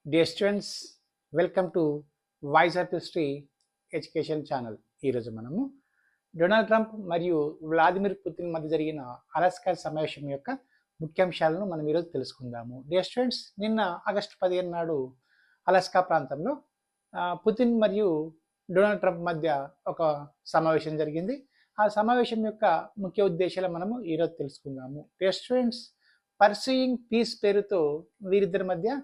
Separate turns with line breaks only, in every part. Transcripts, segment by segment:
Dear students, welcome to Voice of History education channel. ఈరోజు మనము Donald Trump మరియు Vladimir Putin మధ్య జరిగిన అలాస్కా సమావేశం యొక్క ముఖ్యాంశాలను మనం ఈరోజు తెలుసుకుందాము. డియర్ స్టూడెంట్స్, నిన్న ఆగస్టు 15 నాడు అలాస్కా ప్రాంతంలో పుతిన్ మరియు డొనాల్డ్ ట్రంప్ మధ్య ఒక సమావేశం జరిగింది. ఆ సమావేశం యొక్క ముఖ్య ఉద్దేశాలు మనము ఈరోజు తెలుసుకుందాము. డియర్ స్టూడెంట్స్, పర్సూయింగ్ పీస్ పేరుతో వీరిద్దరి మధ్య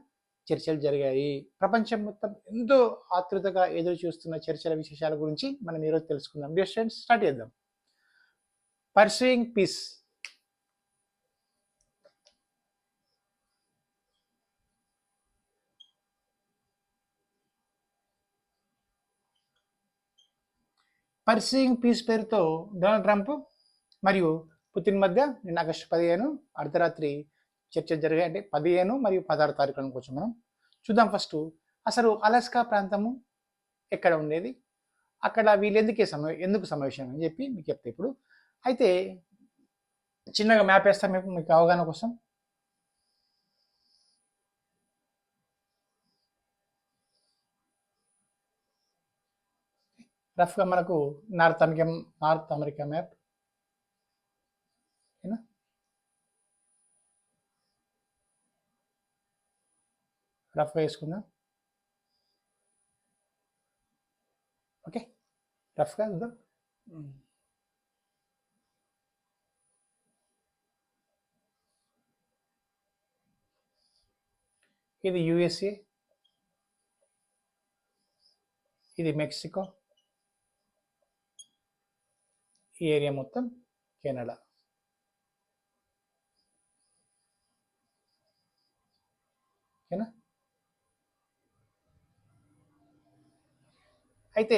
చర్చలు జరిగాయి. ప్రపంచం మొత్తం ఎంతో ఆతృతగా ఎదురు చూస్తున్న చర్చల విశేషాల గురించి మనం ఈరోజు తెలుసుకుందాం. డియర్ స్టూడెంట్స్, స్టార్ట్ చేద్దాం. Pursuing peace. పర్సూయింగ్ పీస్ పేరుతో డొనాల్డ్ ట్రంప్ మరియు పుతిన్ మధ్య నిన్న ఆగస్టు 15 అర్ధరాత్రి చర్చలు జరిగాయి. అంటే 15 మరియు 16 తారీఖులను కొంచెం మనం చూద్దాం. ఫస్ట్ అసలు అలాస్కా ప్రాంతము ఎక్కడ ఉండేది, అక్కడ వీళ్ళు ఎందుకు సమావేశం అని చెప్పి మీకు చెప్తే ఇప్పుడు అయితే చిన్నగా మ్యాప్ వేస్తాం మీకు అవగాహన కోసం. రఫ్గా మనకు నార్త్ అమెరికా మ్యాప్ రఫ్గా వేసుకుందాం. ఓకే, రఫ్గా చూద్దాం. ఇది యుఎస్ఏ, ఇది మెక్సికో, ఈ ఏరియా మొత్తం కెనడా. ఓకేనా? అయితే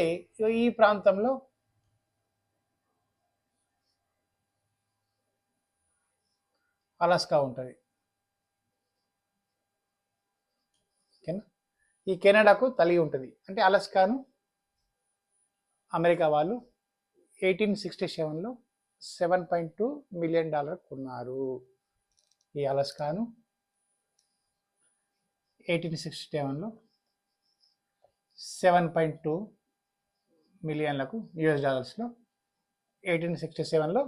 ఈ ప్రాంతంలో అలాస్కా ఉంటుంది. ఓకేనా? ఈ కెనడాకు తల్లి ఉంటుంది. అంటే అలాస్కాను అమెరికా వాళ్ళు 1867లో $7.2 మిలియన్ కొన్నారు. ఈ అలాస్కాను 1867లో $7.2 మిలియన్లకు US 1867లో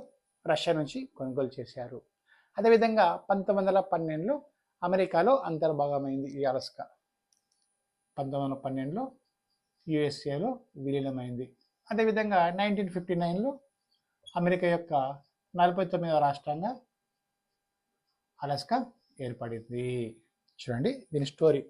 రష్యా నుంచి కొనుగోలు చేశారు. అదేవిధంగా 1912లో అమెరికాలో అంతర్భాగమైంది ఈ అలాస్కా. 1912లో యుఎస్ఏలో విలీనమైంది. అదేవిధంగా 1959లో అమెరికా యొక్క 49వ రాష్ట్రంగా అలాస్కా ఏర్పడింది. చూడండి దీని స్టోరీ.